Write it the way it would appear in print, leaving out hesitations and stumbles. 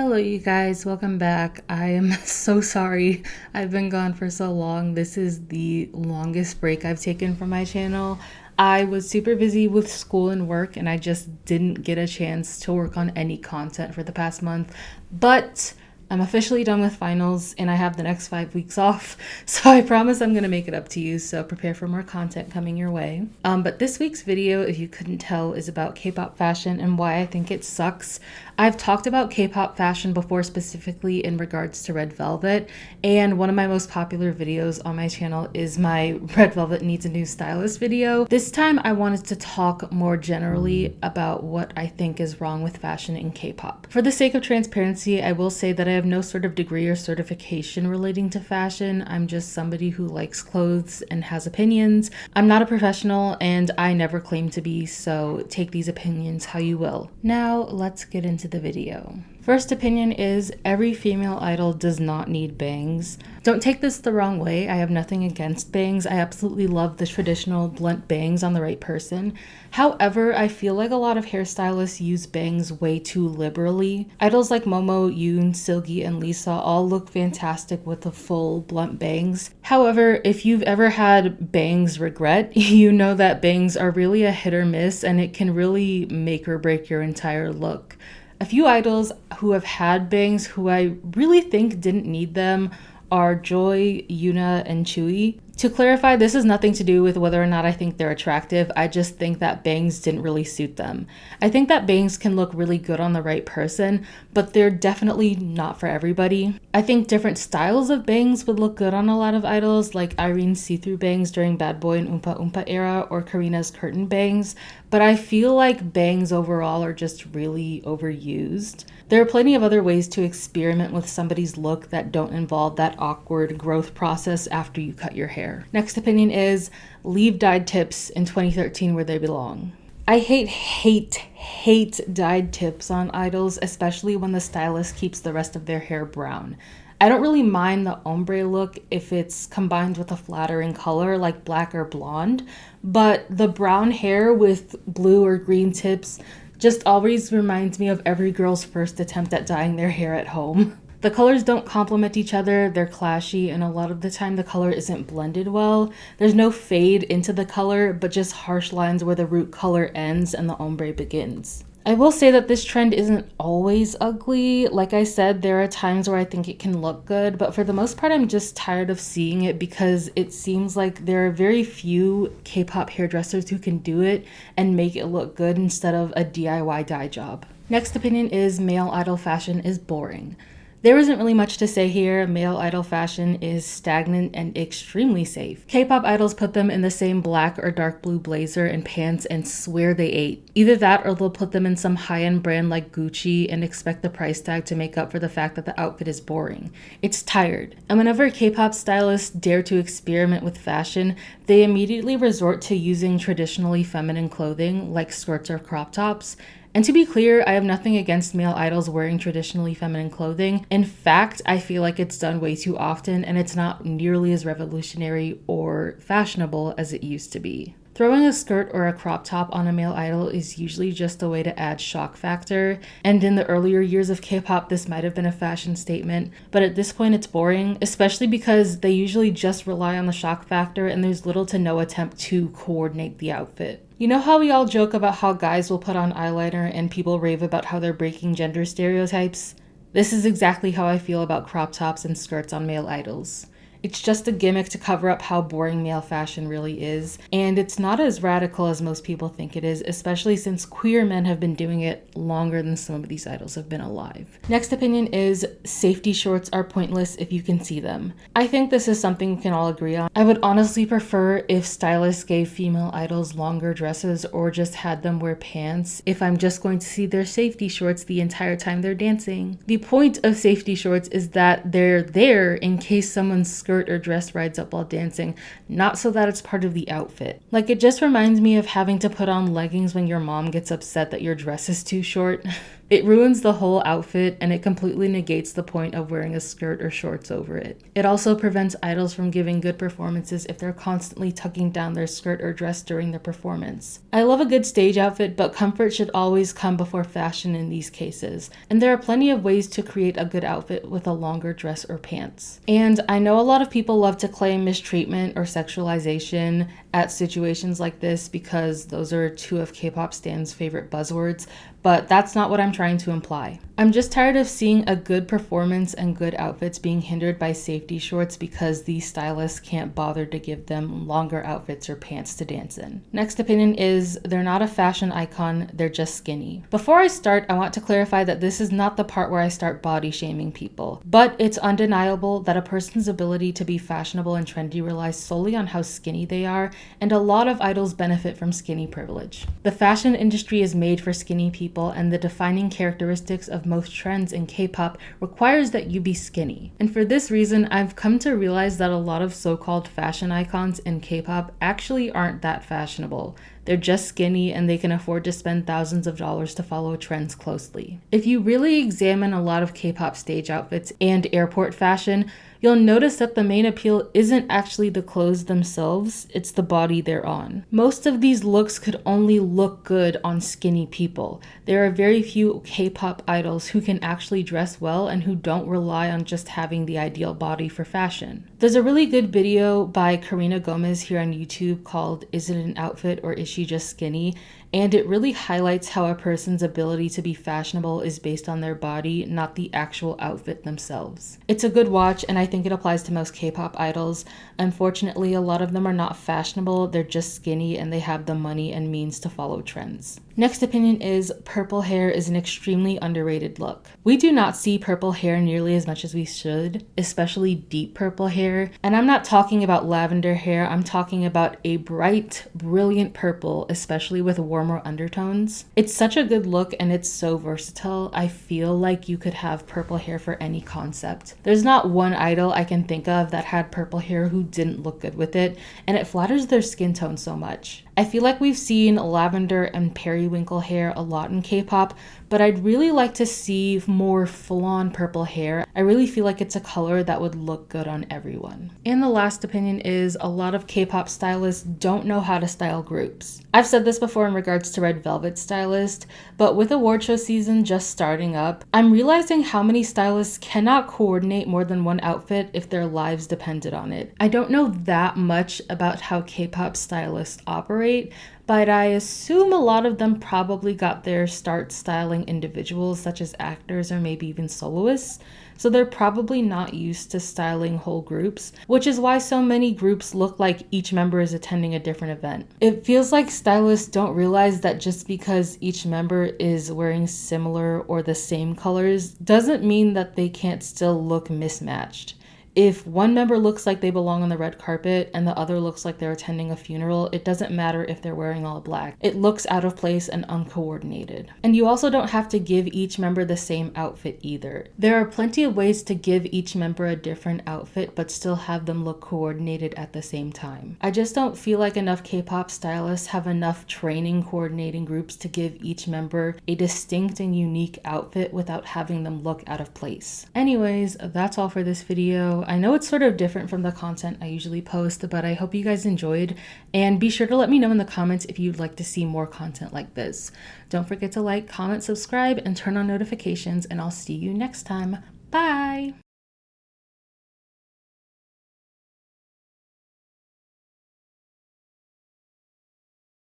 Hello, you guys. Welcome back. I am so sorry I've been gone for so long. This is the longest break I've taken from my channel. I was super busy with school and work, and I just didn't get a chance to work on any content for the past month. But I'm officially done with finals and I have the next 5 weeks off. So I promise I'm going to make it up to you. So prepare for more content coming your way. But this week's video, if you couldn't tell, is about K-pop fashion and why I think it sucks. I've talked about K-pop fashion before, specifically in regards to Red Velvet. And one of my most popular videos on my channel is my Red Velvet Needs a New Stylist video. This time I wanted to talk more generally about what I think is wrong with fashion in K-pop. For the sake of transparency, I will say that I have no sort of degree or certification relating to fashion. I'm just somebody who likes clothes and has opinions. I'm not a professional and I never claim to be, so take these opinions how you will. Now let's get into the video. First opinion is every female idol does not need bangs. Don't take this the wrong way. I have nothing against bangs. I absolutely love the traditional blunt bangs on the right person. However, I feel like a lot of hairstylists use bangs way too liberally. Idols like Momo, Yoon, Seulgi, and Lisa all look fantastic with the full blunt bangs. However, if you've ever had bangs regret, you know that bangs are really a hit or miss and it can really make or break your entire look. A few idols who have had bangs who I really think didn't need them are Joy, Yoona, and Chewy. To clarify, this has nothing to do with whether or not I think they're attractive. I just think that bangs didn't really suit them. I think that bangs can look really good on the right person, but they're definitely not for everybody. I think different styles of bangs would look good on a lot of idols, like Irene's see-through bangs during Bad Boy and Oompa Oompa era, or Karina's curtain bangs, but I feel like bangs overall are just really overused. There are plenty of other ways to experiment with somebody's look that don't involve that awkward growth process after you cut your hair. Next opinion is leave dyed tips in 2013 where they belong. I hate dyed tips on idols, especially when the stylist keeps the rest of their hair brown. I don't really mind the ombre look if it's combined with a flattering color like black or blonde, but the brown hair with blue or green tips just always reminds me of every girl's first attempt at dyeing their hair at home. The colors don't complement each other, they're clashy, and a lot of the time the color isn't blended well. There's no fade into the color, but just harsh lines where the root color ends and the ombre begins. I will say that this trend isn't always ugly. Like I said, there are times where I think it can look good, but for the most part, I'm just tired of seeing it because it seems like there are very few K-pop hairdressers who can do it and make it look good instead of a DIY dye job. Next opinion is male idol fashion is boring. There isn't really much to say here. Male idol fashion is stagnant and extremely safe. K-pop idols put them in the same black or dark blue blazer and pants and swear they ate. Either that or they'll put them in some high-end brand like Gucci and expect the price tag to make up for the fact that the outfit is boring. It's tired. And whenever K-pop stylists dare to experiment with fashion, they immediately resort to using traditionally feminine clothing like skirts or crop tops. And to be clear, I have nothing against male idols wearing traditionally feminine clothing. In fact, I feel like it's done way too often and it's not nearly as revolutionary or fashionable as it used to be. Throwing a skirt or a crop top on a male idol is usually just a way to add shock factor, and in the earlier years of K-pop this might have been a fashion statement, but at this point it's boring, especially because they usually just rely on the shock factor and there's little to no attempt to coordinate the outfit. You know how we all joke about how guys will put on eyeliner and people rave about how they're breaking gender stereotypes? This is exactly how I feel about crop tops and skirts on male idols. It's just a gimmick to cover up how boring male fashion really is, and it's not as radical as most people think it is, especially since queer men have been doing it longer than some of these idols have been alive. Next opinion is safety shorts are pointless if you can see them. I think this is something we can all agree on. I would honestly prefer if stylists gave female idols longer dresses or just had them wear pants if I'm just going to see their safety shorts the entire time they're dancing. The point of safety shorts is that they're there in case someone's skirt or dress rides up while dancing, not so that it's part of the outfit. Like, it just reminds me of having to put on leggings when your mom gets upset that your dress is too short. It ruins the whole outfit and it completely negates the point of wearing a skirt or shorts over it. It also prevents idols from giving good performances if they're constantly tucking down their skirt or dress during their performance. I love a good stage outfit, but comfort should always come before fashion in these cases. And there are plenty of ways to create a good outfit with a longer dress or pants. And I know a lot of people love to claim mistreatment or sexualization at situations like this because those are two of K-pop stans' favorite buzzwords, but that's not what I'm trying to imply. I'm just tired of seeing a good performance and good outfits being hindered by safety shorts because these stylists can't bother to give them longer outfits or pants to dance in. Next opinion is they're not a fashion icon, they're just skinny. Before I start, I want to clarify that this is not the part where I start body shaming people, but it's undeniable that a person's ability to be fashionable and trendy relies solely on how skinny they are, and a lot of idols benefit from skinny privilege. The fashion industry is made for skinny people, and the defining characteristics of most trends in K-pop requires that you be skinny. And for this reason, I've come to realize that a lot of so-called fashion icons in K-pop actually aren't that fashionable. They're just skinny and they can afford to spend thousands of dollars to follow trends closely. If you really examine a lot of K-pop stage outfits and airport fashion, you'll notice that the main appeal isn't actually the clothes themselves, it's the body they're on. Most of these looks could only look good on skinny people. There are very few K-pop idols who can actually dress well and who don't rely on just having the ideal body for fashion. There's a really good video by Karina Gomez here on YouTube called "Is It an Outfit or Is She Just Skinny?" And it really highlights how a person's ability to be fashionable is based on their body, not the actual outfit themselves. It's a good watch, and I think it applies to most K-pop idols. Unfortunately, a lot of them are not fashionable, they're just skinny, and they have the money and means to follow trends. Next opinion is purple hair is an extremely underrated look. We do not see purple hair nearly as much as we should, especially deep purple hair. And I'm not talking about lavender hair, I'm talking about a bright, brilliant purple, especially with warmer undertones. It's such a good look and it's so versatile. I feel like you could have purple hair for any concept. There's not one idol I can think of that had purple hair who didn't look good with it, and it flatters their skin tone so much. I feel like we've seen lavender and periwinkle hair a lot in K-pop, but I'd really like to see more full-on purple hair. I really feel like it's a color that would look good on everyone. And the last opinion is a lot of K-pop stylists don't know how to style groups. I've said this before in regards to Red Velvet stylist, but with award show season just starting up, I'm realizing how many stylists cannot coordinate more than one outfit if their lives depended on it. I don't know that much about how K-pop stylists operate, but I assume a lot of them probably got their start styling individuals such as actors or maybe even soloists, so they're probably not used to styling whole groups, which is why so many groups look like each member is attending a different event. It feels like stylists don't realize that just because each member is wearing similar or the same colors doesn't mean that they can't still look mismatched. If one member looks like they belong on the red carpet and the other looks like they're attending a funeral, it doesn't matter if they're wearing all black. It looks out of place and uncoordinated. And you also don't have to give each member the same outfit either. There are plenty of ways to give each member a different outfit but still have them look coordinated at the same time. I just don't feel like enough K-pop stylists have enough training coordinating groups to give each member a distinct and unique outfit without having them look out of place. Anyways, that's all for this video. I know it's sort of different from the content I usually post, but I hope you guys enjoyed, and be sure to let me know in the comments if you'd like to see more content like this. Don't forget to like, comment, subscribe, and turn on notifications, and I'll see you next time. Bye!